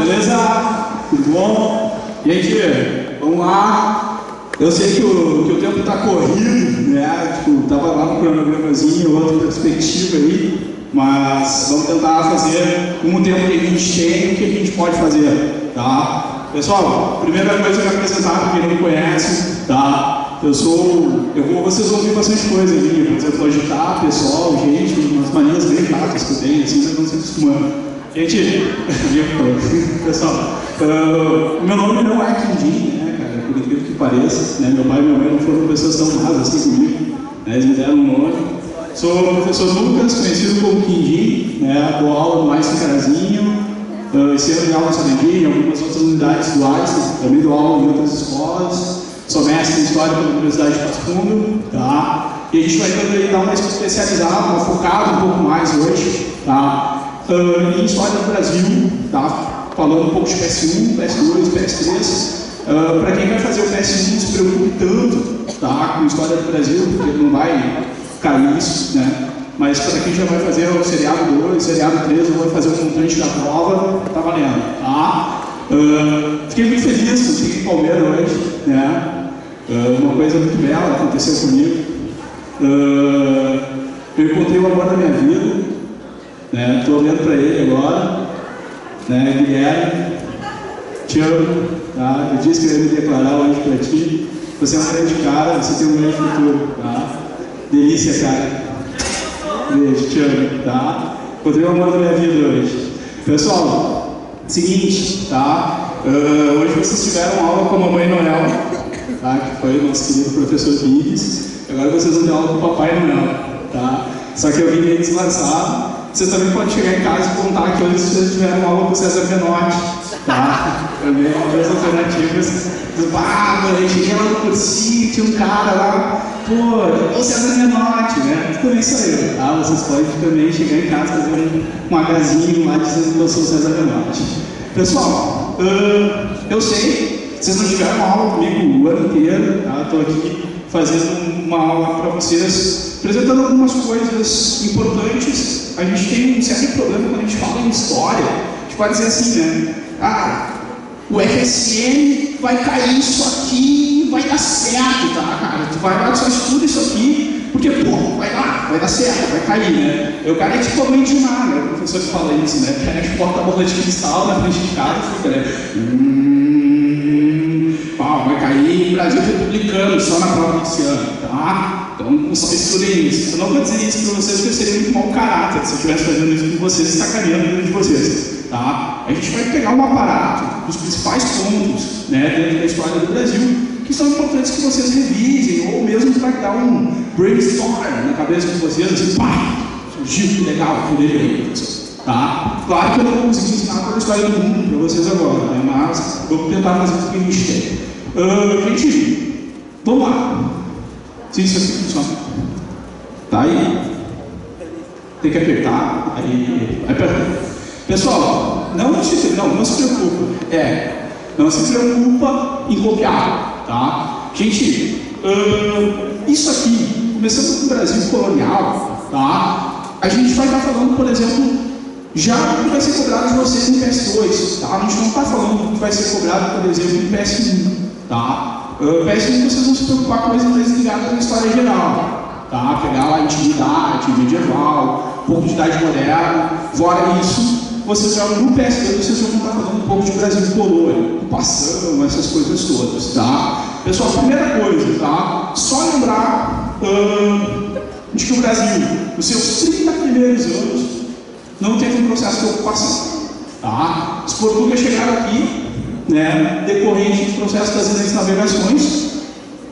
beleza? Tudo bom? Gente, vamos lá. Eu sei que o tempo está corrido, né? Tipo, tava lá no cronogramazinho, outra perspectiva aí, mas vamos tentar fazer com o tempo que a gente tem, o que a gente pode fazer, tá? Pessoal, primeira coisa que eu apresentar para quem não me conhece, tá? Vocês vão ouvir bastante coisa ali, por exemplo, agitar pessoal, gente, umas manias bem chatas que eu tenho, assim, vocês vão se acostumando. Gente, pessoal, meu nome não é Quindim, né, cara, por incrível que pareça, né, meu pai e minha mãe não foram pessoas tão más assim comigo, né, eles me deram um nome. Sou o professor Lucas, conhecido como Quindim, né, dou aula no Einstein Carazinho, esse ano de aula no Salendim, em algumas outras unidades do Einstein, também dou aula em outras escolas, sou mestre em História pela Universidade de Passo Fundo, tá? E a gente vai tentando dar uma especializada, uma focada um pouco mais hoje, tá? Em História do Brasil, tá? Falando um pouco de PS1, PS2, PS3. Para quem vai fazer o PS1, não se preocupe tanto, tá? Com História do Brasil, porque não vai cair isso, né? Mas para quem já vai fazer o seriado 2, seriado 3, ou vai fazer o montante da prova, tá valendo, tá? Fiquei muito feliz que eu cheguei em Palmeira hoje, né? Uma coisa muito bela aconteceu comigo. Eu encontrei o amor da minha vida, né? Estou olhando para ele agora, né? Guilherme, te amo, tá? Eu disse que eu ia me declarar hoje para ti. Você é um grande cara, você tem um grande futuro, tá? Delícia, cara. Beijo, te amo, tá? Encontrei o amor da minha vida hoje. Pessoal, seguinte, tá? Hoje vocês tiveram aula com a Mamãe Noel, tá? Que foi o nosso querido professor Pires. Agora vocês vão ter aula com o Papai Noel, tá? Só que eu vim meio disfarçado. Vocês também podem chegar em casa e contar que hoje vocês tiveram aula com o César Menotti, tá? Também é uma das alternativas. Eu cheguei lá no cursinho, tinha um cara lá, pô, é o César Menotti, né? Também sou eu, tá? Vocês podem também chegar em casa e fazer um agazinho lá dizendo que eu sou o César Menotti. Pessoal, eu sei, vocês não tiveram aula comigo o ano inteiro, tá? Estou aqui fazendo uma aula para vocês, apresentando algumas coisas importantes. A gente tem um certo problema quando a gente fala em história. A gente pode dizer assim, né? O FSM vai cair isso aqui e vai dar certo, tá, cara? Tu vai lá, só estuda isso aqui, porque, pô, vai lá, vai dar certo, vai cair, né? O cara é tipo a mãe de Ná, né? O professor que fala isso, né? Que a gente bota a bola de cristal na frente de casa e fica, né? Vai cair Brasil republicano só na prova desse ano, tá? Então, só estudem isso. Eu não vou dizer isso para vocês porque eu seria muito mau caráter se eu estivesse fazendo isso com vocês e sacaneando a vida de vocês, tá? A gente vai pegar um aparato, os principais pontos, né, dentro da história do Brasil, que são importantes que vocês revisem, ou mesmo para dar um brainstorm na cabeça de vocês, assim, pá, surgiu, que legal, que legal, tá? Claro que eu não vou conseguir ensinar toda a história do mundo para vocês agora, né, mas vou tentar fazer o que a gente tem. Gente, vamos lá. Se isso aqui funciona. Tá aí. Tem que apertar. Aí aperta. Pessoal, não se preocupa. Não se preocupa em copiar, tá? Gente, isso aqui, começando com o Brasil colonial, tá? A gente vai estar falando, por exemplo, já o que vai ser cobrado de vocês no PS2, tá? A gente não está falando do que vai ser cobrado, por exemplo, no PS1. Tá? PS1 vocês vão se preocupar com coisas ligadas à história geral, tá? Pegar lá a antiguidade, medieval, um pouco de idade moderna. Fora isso, vocês já no PS2 vocês vão estar falando um pouco de Brasil de colônia, ocupação, essas coisas todas, tá? Pessoal, primeira coisa, tá? Só lembrar de que o Brasil, nos seus 30 primeiros anos, não teve um processo de ocupação, tá? Os portugueses chegaram aqui, né, decorrente do processo das grandes navegações,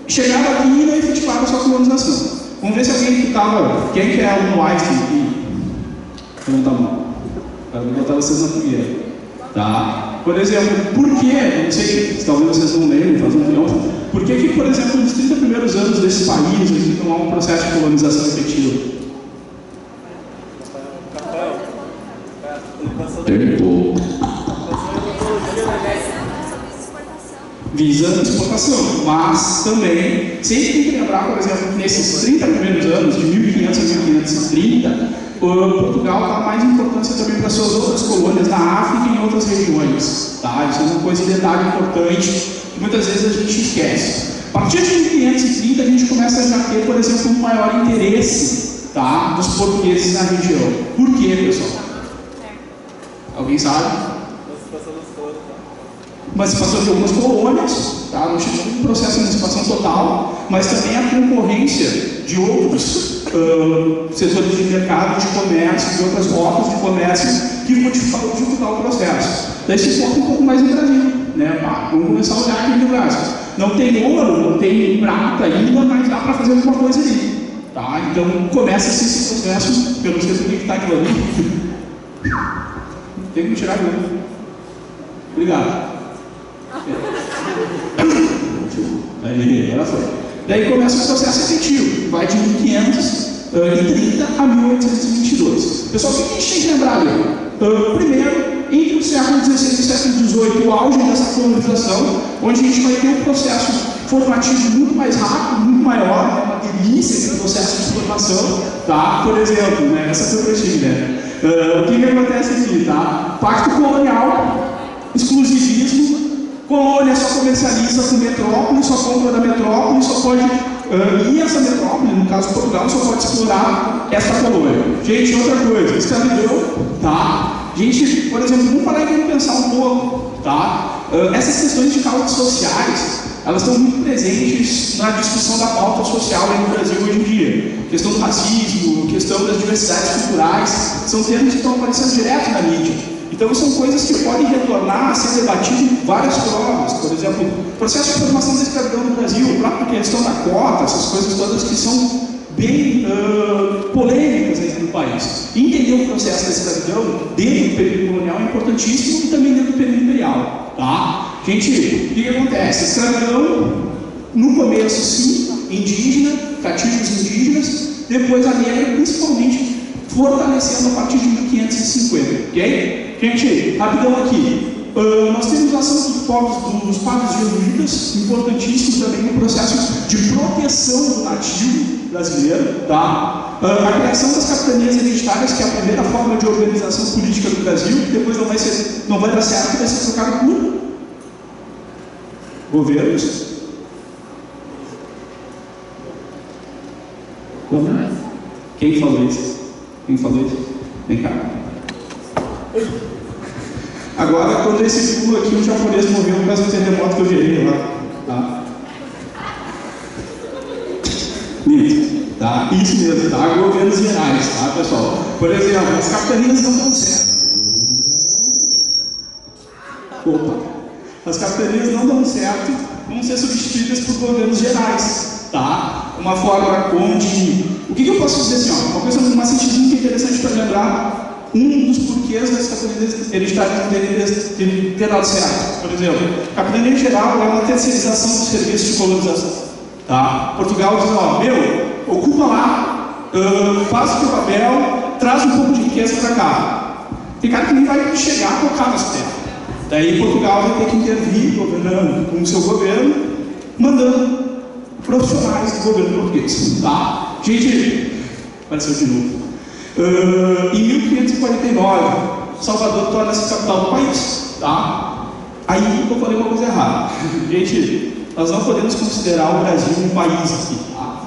chegaram aqui e não efetivaram a sua colonização. Vamos ver se alguém que estava. Quem que é aluno Einstein aqui? Levanta a mão. Para botar vocês na fogueira. Tá? Por exemplo, por que, não sei, talvez vocês não lembrem, faz um tempo, por que, por exemplo, nos 30 primeiros anos desse país, a gente não há um processo de colonização efetivo? Tempo. visa exportação, mas também sempre tem que lembrar, por exemplo, que nesses 30 primeiros anos, de 1500 a 1530, Portugal dá mais importância também para suas outras colônias na África e em outras regiões, tá? Isso é uma coisa de detalhe importante que muitas vezes a gente esquece. A partir de 1530 a gente começa a já ter, por exemplo, um maior interesse, tá, dos portugueses na região. Por quê, pessoal? Alguém sabe? Emancipação de algumas colônias, tá? Não chegou um processo de emancipação total, mas também a concorrência de outros setores de mercado, de comércio, de outras rotas de comércio que vão dificultar o processo. Daí se foca um pouco mais no Brasil, né? Vamos começar a olhar aqui no Brasil. Não tem ouro, não tem prata ainda, mas dá para fazer alguma coisa ali, tá? Então começa esse processo, eu não sei por que está aquilo ali. Tem que me tirar aquilo. Obrigado. Aí, ela foi. Daí começa o processo efetivo, vai de 1530 a 1822. Pessoal, o que a gente tem que lembrar ali? Primeiro, entre o século XVI e o século XVIII, o auge dessa colonização, onde a gente vai ter um processo formativo muito mais rápido, muito maior, né? Uma delícia esse processo de formação, tá? Por exemplo, né? Essa foi né? O que acontece aqui, tá? Pacto colonial, exclusivismo, colônia só comercializa com metrópole, só compra da metrópole, só pode, e essa metrópole, no caso Portugal, só pode explorar esta colônia. Gente, outra coisa, escravidão, tá? Gente, por exemplo, vamos parar e vamos pensar um pouco, tá? Essas questões de causas sociais, elas estão muito presentes na discussão da pauta social no Brasil hoje em dia. Questão do racismo, questão das diversidades culturais, são termos que estão aparecendo direto na mídia. Então, são coisas que podem retornar a ser debatidas em várias provas. Por exemplo, o processo de formação da escravidão no Brasil, a própria questão da cota, essas coisas todas que são bem polêmicas aí no país. Entender o processo da escravidão dentro do período colonial é importantíssimo e também dentro do período imperial. Tá? Gente, o que acontece? Escravidão, no começo, sim, indígena, cativos indígenas, depois a negra, principalmente, fortalecendo a partir de 1550, ok? Gente, rapidão aqui. Nós temos a ação dos povos jesuítas, importantíssimo também no processo de proteção do nativo brasileiro, tá? A criação das capitanias hereditárias, que é a primeira forma de organização política do Brasil, que depois não vai dar certo, vai ser trocado por governos. Como? Quem falou isso? Quem falou isso? Vem cá. Agora, quando esse pulo aqui, o japonês morreu por causa do terremoto que eu gerei lá. Tá? Mito. Tá? Isso mesmo, tá? Governos gerais, tá, pessoal? Por exemplo, as capitanias não dão certo. Opa! As capitanias não dão certo, vão ser substituídas por governos gerais, tá? Uma forma onde... O que eu posso dizer assim, ó? Uma cientificação que é interessante para lembrar um dos porquês das capitanias hereditárias não ter dado certo. Por exemplo, a capitania geral é uma terceirização dos serviços de colonização. Tá? Portugal diz, ó, ocupa lá, faz o teu papel, traz um pouco de riqueza para cá. Tem cara que nem vai chegar a tocar nas terras. Daí Portugal vai ter que intervir, governando com o seu governo, mandando profissionais do governo português. Tá? Gente, apareceu de novo. Em 1549, Salvador torna-se capital do país, tá? Aí eu falei uma coisa errada. Gente, nós não podemos considerar o Brasil um país aqui, tá?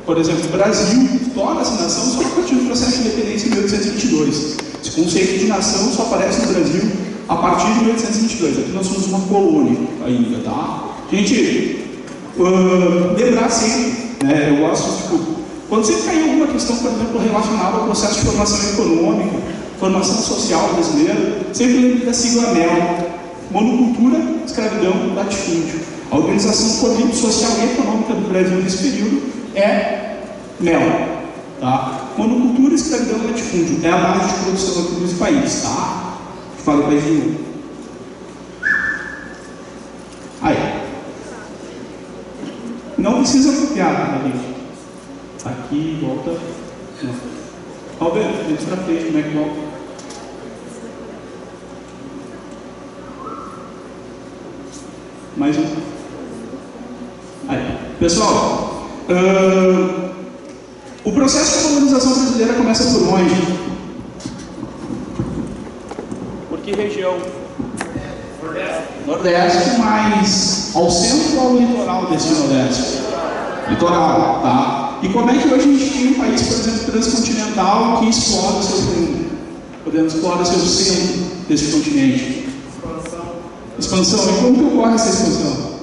Por exemplo, o Brasil torna-se nação só a partir do processo de independência em 1822. Esse conceito de nação só aparece no Brasil a partir de 1822. Aqui nós somos uma colônia ainda, tá? Gente, lembrar sempre, né? Eu gosto, tipo, quando você cair alguma questão, por exemplo, relacionada ao processo de formação econômica, formação social brasileira, sempre lembre da sigla MEL, monocultura, escravidão, latifúndio. A Organização Política, Social e Econômica do Brasil nesse período é MEL, tá? Monocultura, escravidão e latifúndio é a base de produção aqui nesse país, tá? Fala o país de novo. Aí. Não precisa copiar, tá, gente? Aqui, volta. Não. Alberto, vem para frente, como é que volta? Mais um. Aí. Pessoal, o processo de colonização brasileira começa por onde? Por que região? Nordeste, mas ao centro ou ao litoral desse Nordeste? Litoral, tá? E como é que hoje a gente tem um país, por exemplo, transcontinental que explora o seu fundo? Podemos explorar o seu centro desse continente? Expansão. E como que ocorre essa expansão?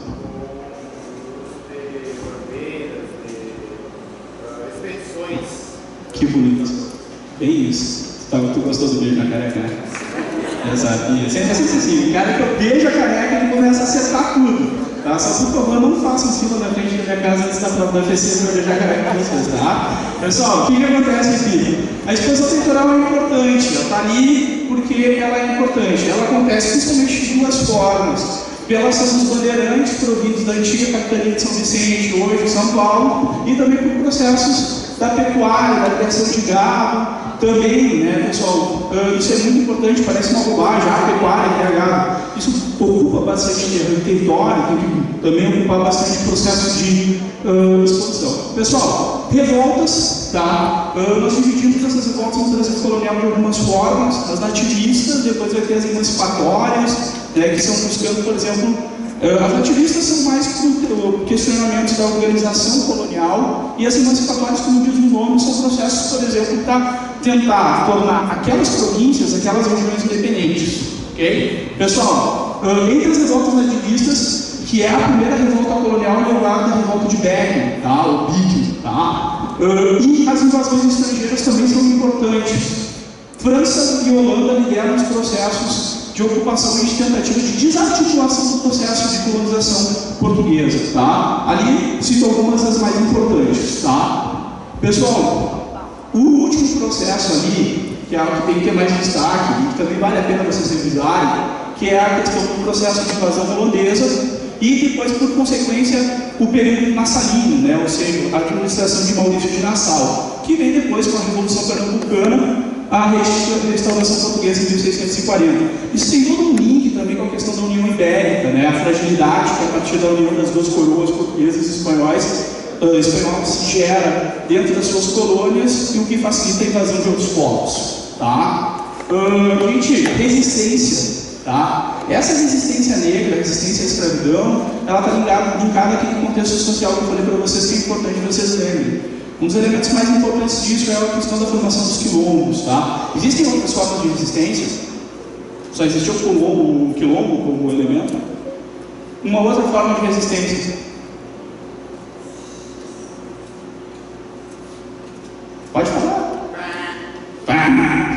Expedições. Que bonito. Bem isso. Tu gostou do beijo na careca, né? Eu sabia. Sempre assim, o cara que eu beijo a careca, ele começa a acertar tudo. Tá? Só por favor, não façam fila na frente da minha casa antes da prova da FCC para beijar a careca de vocês, tá? Pessoal, o que acontece aqui? A expansão temporal é importante. Ela está ali porque ela é importante. Ela acontece principalmente de duas formas. Pela ação dos bandeirantes provindos da antiga capitania de São Vicente, hoje São Paulo, e também por processos da pecuária, da criação de gado. Também, né, pessoal, isso é muito importante, parece uma bobagem, a pecuária, criar gado. Isso ocupa bastante território, tem que também ocupar bastante processo de expansão. Pessoal, revoltas, tá? Nós dividimos essas revoltas no trânsito colonial de algumas formas, as nativistas, depois vai ter as emancipatórias, né, que são buscando, por exemplo, as nativistas são mais questionamentos da organização colonial e as emancipatórias, como diz o nome, são processos, por exemplo, para tentar tornar aquelas províncias, aquelas regiões independentes. Ok? Pessoal, entre as revoltas nativistas, que é a primeira revolta colonial, é o lado da revolta de Becken, tá? O Becken, tá? E as invasões estrangeiras também são importantes. França e Holanda lideram os processos de ocupação e de tentativa de desarticulação do processo de colonização portuguesa, tá? Ali cito algumas das mais importantes, tá? Pessoal, o último processo ali, que é o que tem que ter mais destaque, e que também vale a pena vocês revisarem, que é a questão do processo de invasão holandesa e depois, por consequência, o período nassalino, né? Ou seja, a administração de Maurício de Nassau, que vem depois com a Revolução Pernambucana, a restauração portuguesa em 1640. Isso tem todo um link também com a questão da União Ibérica, né? A fragilidade que a partir da união das duas coroas portuguesas e espanholas se gera dentro das suas colônias e o que facilita a invasão de outros povos, tá? Gente, resistência, tá? Essa resistência negra, resistência à escravidão, ela está ligada àquele contexto social que eu falei para vocês que é importante vocês lembrem. Um dos elementos mais importantes disso é a questão da formação dos quilombos, tá? Existem outras formas de resistência, só existe o quilombo como elemento. Uma outra forma de resistência. Pode falar?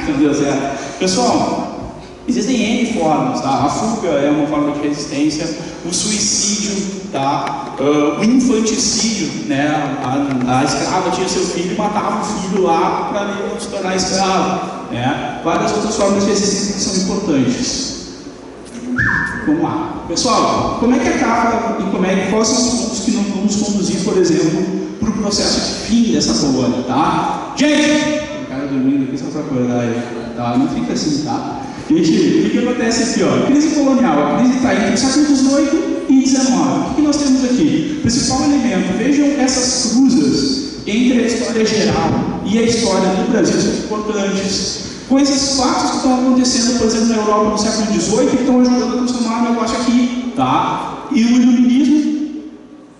Meu Deus, pessoal, existem N formas, tá? A fuga é uma forma de resistência, o suicídio, tá? O infanticídio, né? A escrava tinha seu filho e matava o filho lá para ele não se tornar escravo, né? Várias outras formas de resistência que são importantes. Vamos lá. Pessoal, como é que acaba e quais são os pontos que não vão nos conduzir, por exemplo, para o processo de fim dessa colônia, tá? Gente! Tem cara dormindo aqui só para acordar aí, tá? Não fica assim, tá? Gente, o que acontece aqui, ó? Crise colonial. A crise está entre os séculos XVIII e XIX. O que nós temos aqui? O principal elemento, vejam essas cruzas entre a história geral e a história do Brasil são importantes. Coisas, fatos que estão acontecendo, por exemplo, na Europa no século XVIII, que estão ajudando a transformar o negócio aqui, tá? E o iluminismo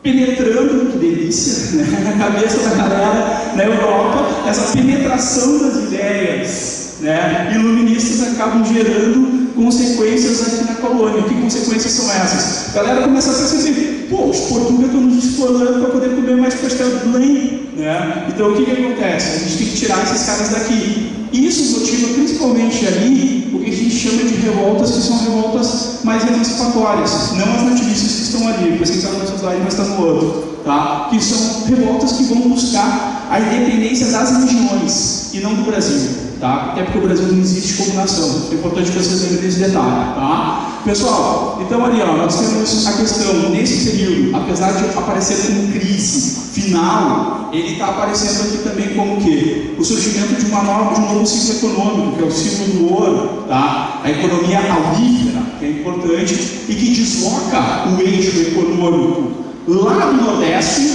penetrando, que delícia, né? Na cabeça da galera na Europa, essa penetração das ideias, né? Iluministas acabam gerando consequências aqui na colônia. Que consequências são essas? A galera começa a perceber, pô, os portugueses estão nos explorando para poder comer mais pastel de Belém, né? Então o que acontece? A gente tem que tirar esses caras daqui. Isso motiva principalmente ali o que a gente chama de revoltas, que são revoltas mais emancipatórias, não as nativistas que estão ali, porque está numa sociedade, mas está no outro, tá? Que são revoltas que vão buscar a independência das regiões e não do Brasil, tá? Até porque o Brasil não existe como nação. É importante que vocês lembrem desse detalhe, tá? Pessoal, então ali, ó, nós temos a questão, nesse período, apesar de aparecer como crise final, ele está aparecendo aqui também como o quê? O surgimento de um novo ciclo econômico, que é o ciclo do ouro, tá? A economia aurífera, que é importante importante e que desloca o eixo econômico lá do Nordeste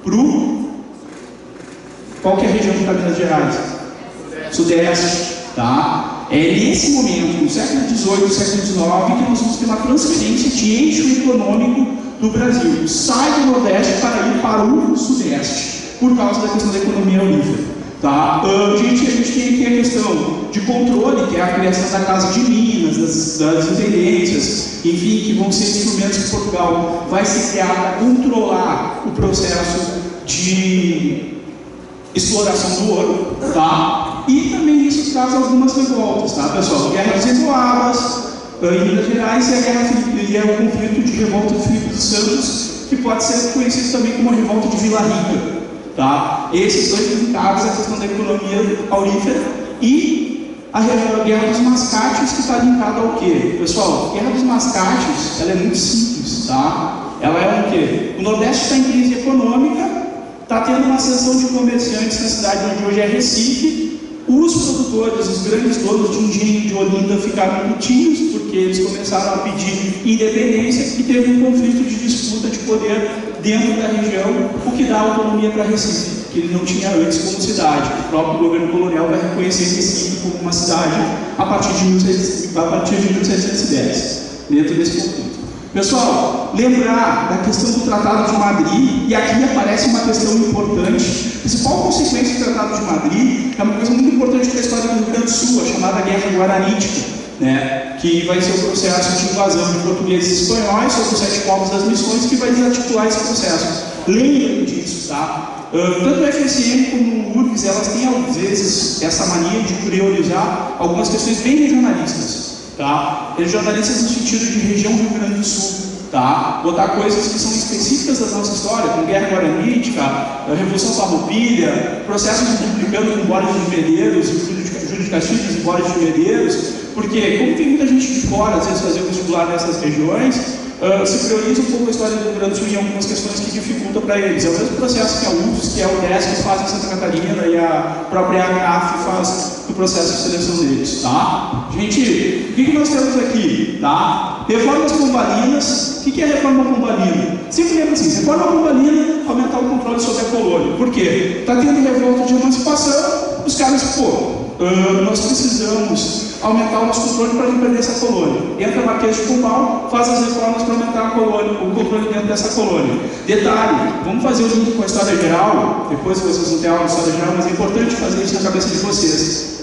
para qual que é a região de Minas Gerais? Sudeste, tá? É nesse momento, no século XVIII, século XIX, que nós vamos ter uma transferência de eixo econômico do Brasil. Sai do Nordeste para ir para o Sudeste, por causa da questão da economia aurífera. Tá? A gente tem aqui a questão de controle, que é a criação da Casa de Minas, das intendências, enfim, que vão ser instrumentos que Portugal vai se criar para controlar o processo de exploração do ouro, tá? E também isso traz algumas revoltas, tá, pessoal? Guerra dos Emboabas, em Minas Gerais, e o conflito de revolta de Filipe dos Santos, que pode ser conhecido também como a revolta de Vila Rica. Tá? Esses dois ligados à questão da economia aurífera e a Guerra dos Mascates, que está linkada ao quê? Pessoal, a Guerra dos Mascates, ela é muito simples, tá? Ela é o quê? O Nordeste está em crise econômica, está tendo uma ascensão de comerciantes na cidade onde hoje é Recife. Os produtores, os grandes donos de engenho de Olinda ficaram putinhos, porque eles começaram a pedir independência e teve um conflito de disputa de poder dentro da região, o que dá autonomia para Recife, que ele não tinha antes como cidade. O próprio governo colonial vai reconhecer Recife como uma cidade a partir de 1710, dentro desse conflito. Pessoal, lembrar da questão do Tratado de Madrid, e aqui aparece uma questão importante. A principal consequência do Tratado de Madrid é uma coisa muito importante para a história do Rio Grande do Sul, a chamada Guerra Guaranítica, né? Que vai ser o processo de invasão de portugueses e espanhóis sobre os 7 povos das missões, que vai desarticular esse processo. Lembrem disso, tá? Tanto o FSM como o URGS, elas têm às vezes essa mania de priorizar algumas questões bem regionalistas. Tá? Regionalistas no sentido de região Rio Grande do Sul, tá? Botar coisas que são específicas da nossa história, como Guerra Guaranítica, a Revolução Farroupilha, processos republicanos com Borges de Medeiros, Júlio de Castilhos e Borges de Medeiros, porque como tem muita gente de fora, às vezes fazer o vestibular nessas regiões, se prioriza um pouco a história do Rio Grande do Sul em algumas questões que dificultam para eles. É o mesmo processo que a UFS, que é o DES que faz em Santa Catarina e a própria ACAF faz no processo de seleção deles, tá? Gente, o que nós temos aqui, tá? Reformas pombalinas. O que é a reforma pombalina? Sempre lembra assim, reforma pombalina, aumentar o controle sobre a colônia. Por quê? Está tendo revolta de emancipação, os caras, nós precisamos aumentar o nosso controle para não perder essa colônia. Entra Marquês de Pombal, faz as reformas para aumentar a colônia, o controle dentro dessa colônia. Detalhe, vamos fazer o link com a história geral, depois vocês vão ter aula de história geral, mas é importante fazer isso na cabeça de vocês.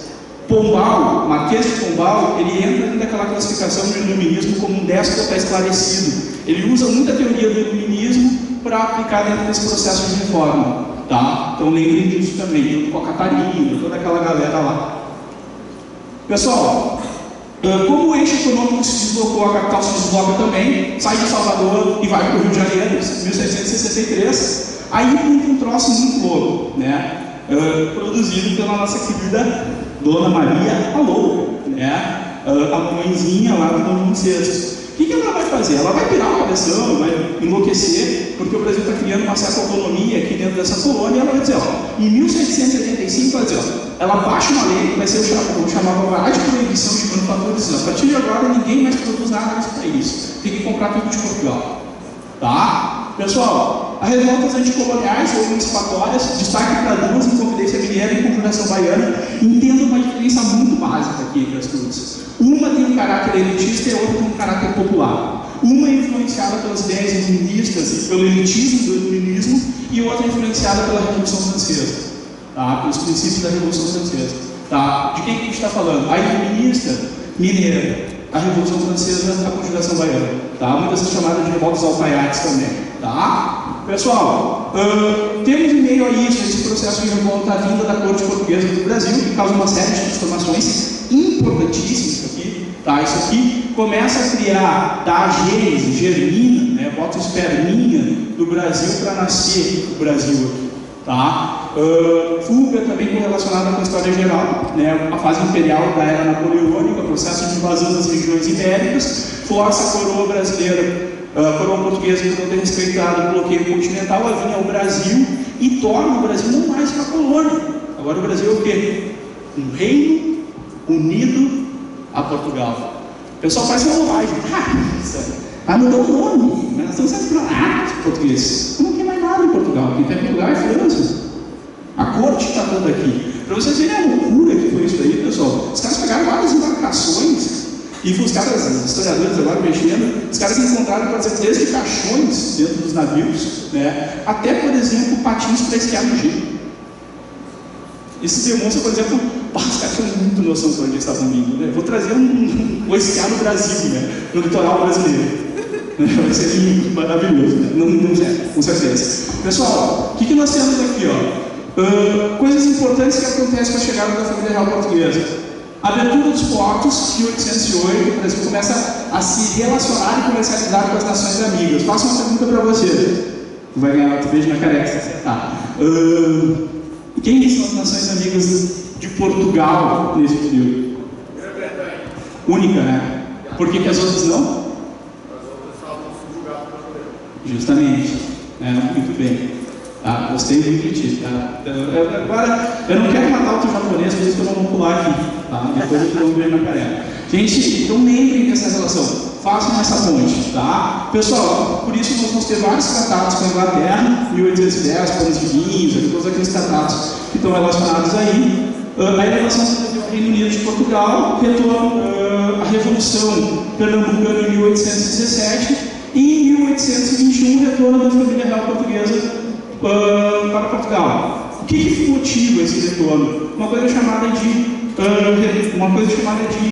Pombal, Marquês de Pombal, ele entra dentro daquela classificação do iluminismo como um déspota esclarecido. Ele usa muita teoria do iluminismo para aplicar dentro desse processo de reforma. Tá? Então lembrem disso também, com a Catarina, toda aquela galera lá. Pessoal, como o eixo econômico se deslocou, a capital se desloca também, sai de Salvador e vai para o Rio de Janeiro, em 1763, aí entra um troço muito louco, né? Produzido pela nossa querida Dona Maria a Louca, né? A mãezinha lá do Dom João VI. O que ela vai fazer? Ela vai pirar o cabeção, vai enlouquecer, porque o Brasil está criando uma certa autonomia aqui dentro dessa colônia, e ela vai dizer, em 1785, ela vai dizer, ela baixa uma lei que vai ser o chamado de proibição de manufaturas. A partir de agora, ninguém mais produz nada nesse país. Tem que comprar tudo de Portugal. Tá? Pessoal, as revoltas anticoloniais ou emancipatórias, destaque para duas, Inconfidência Mineira e Conjuração Baiana, entendam uma diferença muito básica aqui entre as duas. Uma tem um caráter elitista e a outra tem um caráter popular. Uma é influenciada pelas ideias iluministas e pelo elitismo do iluminismo, e outra é influenciada pela Revolução Francesa, tá? Pelos princípios da Revolução Francesa. Tá? De quem que a gente está falando? A iluminista mineira, a Revolução Francesa, a Conjuração Baiana. Tá? Muitas vezes chamadas de revoltas alfaiates também. Tá? Pessoal, temos em meio a isso, esse processo de revolta vinda da corte portuguesa do Brasil, que causa uma série de transformações importantíssimas aqui. Tá? Isso aqui começa a criar da gênese, germina, né? Bota esperminha do Brasil para nascer o Brasil aqui. Tá? Fuga também correlacionada com a história geral, né? A fase imperial da era napoleônica, o processo de invasão das regiões ibéricas, força a coroa brasileira, a coroa portuguesa, por não ter respeitado o bloqueio continental, a vir ao Brasil e torna o Brasil não mais uma colônia. Agora o Brasil é o quê? Um reino unido a Portugal. pessoal faz uma bobagem. Vai mudar o nome, mas nós estamos sendo português. Não tem mais nada em Portugal. Quem está em Portugal é França. A corte está toda aqui. Para vocês verem a loucura que foi isso aí, pessoal. Os caras pegaram várias embarcações e os caras, os historiadores agora mexendo, os caras encontraram, por exemplo, desde caixões dentro dos navios, né, até, por exemplo, patins para esquiar no gelo. Isso demonstra, por exemplo, os caras tinham muito noção de onde eles estavam vindo, né? Vou trazer o esquiar no Brasil, né? No litoral brasileiro. Vai ser lindo, maravilhoso, né? Com certeza. Pessoal, o que nós temos aqui, ó? Coisas importantes que acontecem com a chegada da família real portuguesa. A abertura dos portos, 1808, o Brasil começa a se relacionar e comercializar com as nações amigas. Faço uma pergunta para você. Tu vai ganhar outro beijo na careca se acertar. Quem são as nações amigas de Portugal nesse período? Única, né? Por que as outras não? As outras estavam subjugadas pelo Brasil. Justamente. Muito bem. Tá, gostei muito de ti. Tá? Agora, eu não quero matar o teu japonês, por isso que eu não vou pular aqui. Tá? Depois eu te dou um beijo na careca. Gente, então lembrem dessa relação. Façam essa ponte, tá? Pessoal, por isso nós vamos ter vários tratados com a Inglaterra, 1810, Panos de Vinhos, todos aqueles tratados que estão relacionados aí. A elevação do Reino Unido de Portugal, retorno à Revolução Pernambucana em 1817 e em 1821 retorno da família real portuguesa para Portugal. O que motiva esse retorno? Uma coisa chamada de